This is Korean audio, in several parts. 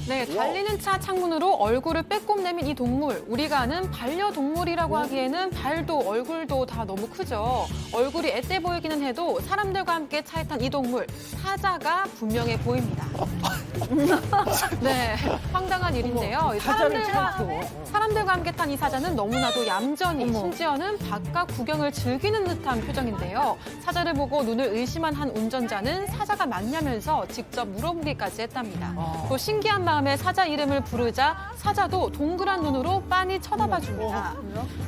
네, 달리는 차 창문으로 얼굴을 빼꼼 내민 이 동물. 우리가 아는 반려동물이라고 하기에는 발도 얼굴도 다 너무 크죠. 얼굴이 앳돼 보이기는 해도 사람들과 함께 차에 탄 이 동물, 사자가 분명해 보입니다. 네, 황당한 일인데요. 사람들과 함께 탄 이 사자는 너무나도 얌전히, 심지어는 바깥 구경을 즐기는 듯한 표정인데요. 사자를 보고 눈을 의심한 한 운전자는 사자가 맞냐면서 직접 물어보기까지 했답니다. 또 신기한 마음에 사자 이름을 부르자 사자도 동그란 눈으로 빤히 쳐다봐 줍니다.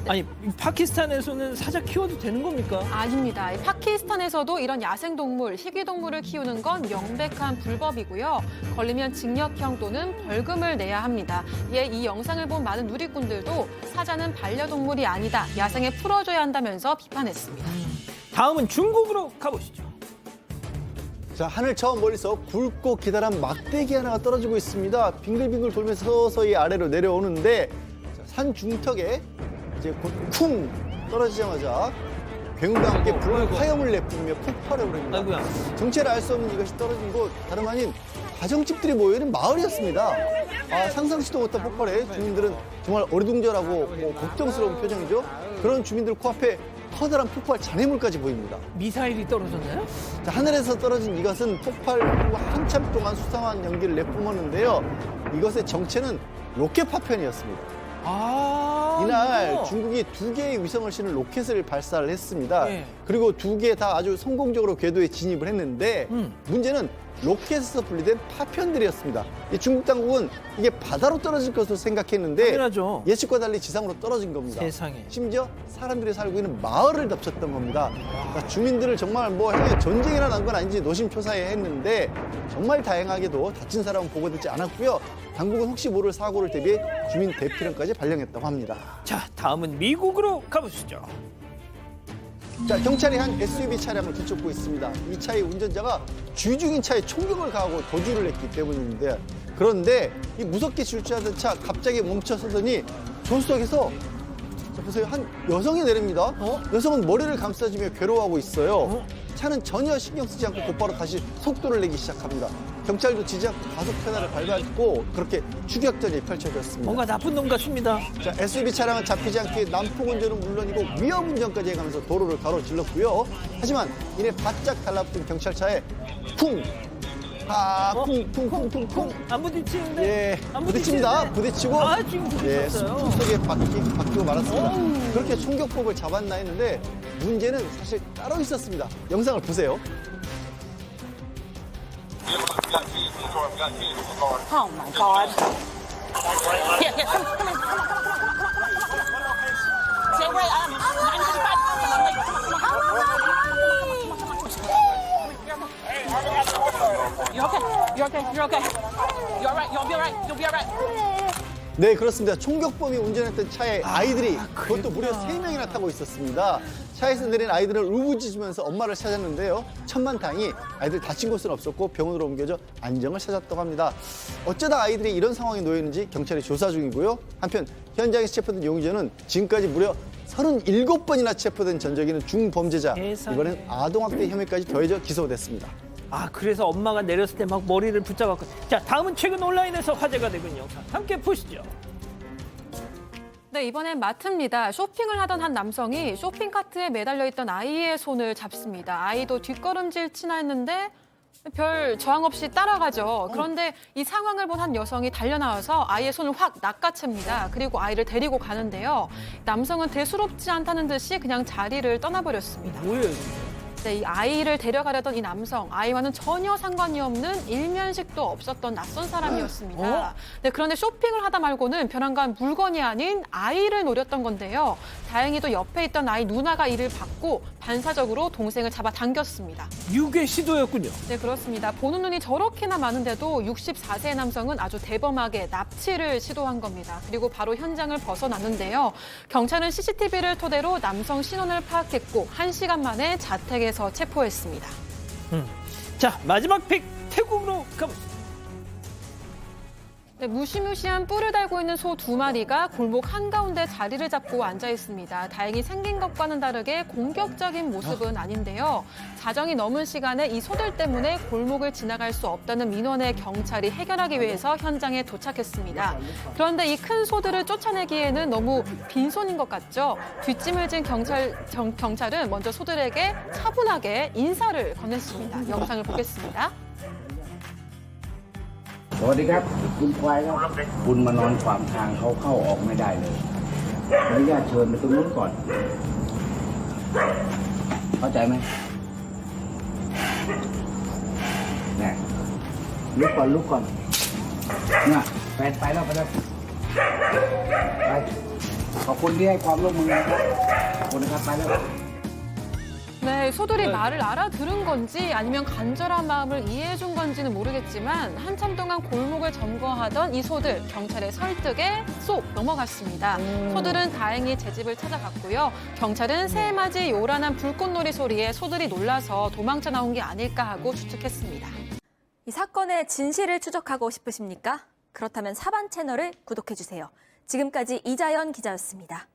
아니, 파키스탄에서는 사자 키워도 되는 겁니까? 아닙니다. 파키스탄에서도 이런 야생동물, 희귀동물을 키우는 건 명백한 불법이고요. 걸리면 징역형 또는 벌금을 내야 합니다. 이에 이 영상을 본 많은 누리꾼들도 사자는 반려동물이 아니다, 야생에 풀어줘야 한다면서 비판했습니다. 다음은 중국으로 가보시죠. 자, 하늘 저 멀리서 굵고 기다란 막대기 하나가 떨어지고 있습니다. 빙글빙글 돌면서 서서히 아래로 내려오는데 자, 산 중턱에 이제 곧 쿵 떨어지자마자 굉음과 함께 붉은 화염을 내뿜으며 폭발해 오릅니다. 아이고야. 정체를 알 수 없는 이것이 떨어진 곳 다름 아닌 가정집들이 모여있는 마을이었습니다. 상상치도 못한 폭발에 주민들은 정말 어리둥절하고 걱정스러운 표정이죠. 그런 주민들 코앞에 커다란 폭발 잔해물까지 보입니다. 미사일이 떨어졌나요? 자, 하늘에서 떨어진 이것은 폭발 후 한참 동안 수상한 연기를 내뿜었는데요. 이것의 정체는 로켓 파편이었습니다. 이날 중국이 2개의 위성을 실은 로켓을 발사를 했습니다. 예. 그리고 2개 다 아주 성공적으로 궤도에 진입을 했는데 문제는 로켓에서 분리된 파편들이었습니다. 이 중국 당국은 이게 바다로 떨어질 것으로 생각했는데 당연하죠. 예측과 달리 지상으로 떨어진 겁니다. 세상에. 심지어 사람들이 살고 있는 마을을 덮쳤던 겁니다. 그러니까 주민들을 정말 향해 전쟁이나 난 건 아닌지 노심초사해 했는데 정말 다행하게도 다친 사람은 보고되지 않았고요. 당국은 혹시 모를 사고를 대비해 주민 대피령까지 발령했다고 합니다. 자, 다음은 미국으로 가보시죠. 자, 경찰이 한 SUV 차량을 뒤쫓고 있습니다. 이 차의 운전자가 주의 중인 차에 총격을 가하고 도주를 했기 때문인데, 그런데 이 무섭게 질주하던 차 갑자기 멈춰서더니 조수석에서 자, 보세요, 한 여성이 내립니다. 여성은 머리를 감싸주며 괴로워하고 있어요. 차는 전혀 신경 쓰지 않고 곧바로 다시 속도를 내기 시작합니다. 경찰도 지지 않고 가속 페달을 밟았고 그렇게 추격전이 펼쳐졌습니다. 뭔가 나쁜 놈 같습니다. 자, SUV 차량은 잡히지 않게 난폭 운전은 물론이고 위험 운전까지 해가면서 도로를 가로질렀고요. 하지만 이내 바짝 달라붙은 경찰차에 쿵! 쿵! 안 부딪히는데? 예, 안 부딪힙니다. 부딪히고 지금 예, 부딪혔어요. 숲 속에 바뀌고 말았습니다. 그렇게 총격법을 잡았나 했는데 문제는 사실 따로 있었습니다. 영상을 보세요. Oh my God. Here, come on. Stay away. 995. You're okay. You're alright. You'll be alright. 네, 그렇습니다. 총격범이 운전했던 차에 아이들이 그것도 무려 3명이나 타고 있었습니다. 차에서 내린 아이들은 울부짖으면서 엄마를 찾았는데요. 천만다행히 아이들 다친 곳은 없었고 병원으로 옮겨져 안정을 찾았다고 합니다. 어쩌다 아이들이 이런 상황에 놓여 있는지 경찰이 조사 중이고요. 한편 현장에서 체포된 용의자는 지금까지 무려 37번이나 체포된 전적이 있는 중범죄자. 세상에. 이번엔 아동학대 혐의까지 더해져 기소됐습니다. 그래서 엄마가 내렸을 때 막 머리를 붙잡았고. 자, 다음은 최근 온라인에서 화제가 되고 있는 영상 함께 보시죠. 네, 이번엔 마트입니다. 쇼핑을 하던 한 남성이 쇼핑카트에 매달려 있던 아이의 손을 잡습니다. 아이도 뒷걸음질 치나 했는데 별 저항 없이 따라가죠. 그런데 이 상황을 본 한 여성이 달려나와서 아이의 손을 확 낚아챕니다. 그리고 아이를 데리고 가는데요. 남성은 대수롭지 않다는 듯이 그냥 자리를 떠나버렸습니다. 뭐예요? 네, 이 아이를 데려가려던 이 남성, 아이와는 전혀 상관이 없는 일면식도 없었던 낯선 사람이었습니다. 네, 그런데 쇼핑을 하다 말고는 벼랑간 물건이 아닌 아이를 노렸던 건데요. 다행히도 옆에 있던 아이 누나가 이를 받고 반사적으로 동생을 잡아당겼습니다. 유괴 시도였군요. 네, 그렇습니다. 보는 눈이 저렇게나 많은데도 64세의 남성은 아주 대범하게 납치를 시도한 겁니다. 그리고 바로 현장을 벗어났는데요. 경찰은 CCTV를 토대로 남성 신원을 파악했고 1시간 만에 자택에서 체포했습니다. 자, 마지막 픽 태국으로 가보시죠. 네, 무시무시한 뿔을 달고 있는 소 2마리가 골목 한가운데 자리를 잡고 앉아 있습니다. 다행히 생긴 것과는 다르게 공격적인 모습은 아닌데요. 자정이 넘은 시간에 이 소들 때문에 골목을 지나갈 수 없다는 민원에 경찰이 해결하기 위해서 현장에 도착했습니다. 그런데 이 큰 소들을 쫓아내기에는 너무 빈손인 것 같죠? 뒷짐을 진 경찰은 먼저 소들에게 차분하게 인사를 건넸습니다. 영상을 보겠습니다. สวัสดีครับคุณควายครับคุณมานอนขวางทางเขาเข้าออกไม่ได้เลยขออนุญาตเชิญไปตรงนู้นก่อนเข้าใจไหมเนี่ยลุกก่อนเนี่ยแฟนไปแล้วไปขอบคุณที่ให้ความร่วมมือนะครับขอบคุณนะครับไปแล้ว 네, 소들이 말을 알아들은 건지 아니면 간절한 마음을 이해해준 건지는 모르겠지만 한참 동안 골목을 점거하던 이 소들 경찰의 설득에 쏙 넘어갔습니다. 소들은 다행히 제 집을 찾아갔고요. 경찰은 새해맞이 요란한 불꽃놀이 소리에 소들이 놀라서 도망쳐 나온 게 아닐까 하고 추측했습니다. 이 사건의 진실을 추적하고 싶으십니까? 그렇다면 사반 채널을 구독해주세요. 지금까지 이자연 기자였습니다.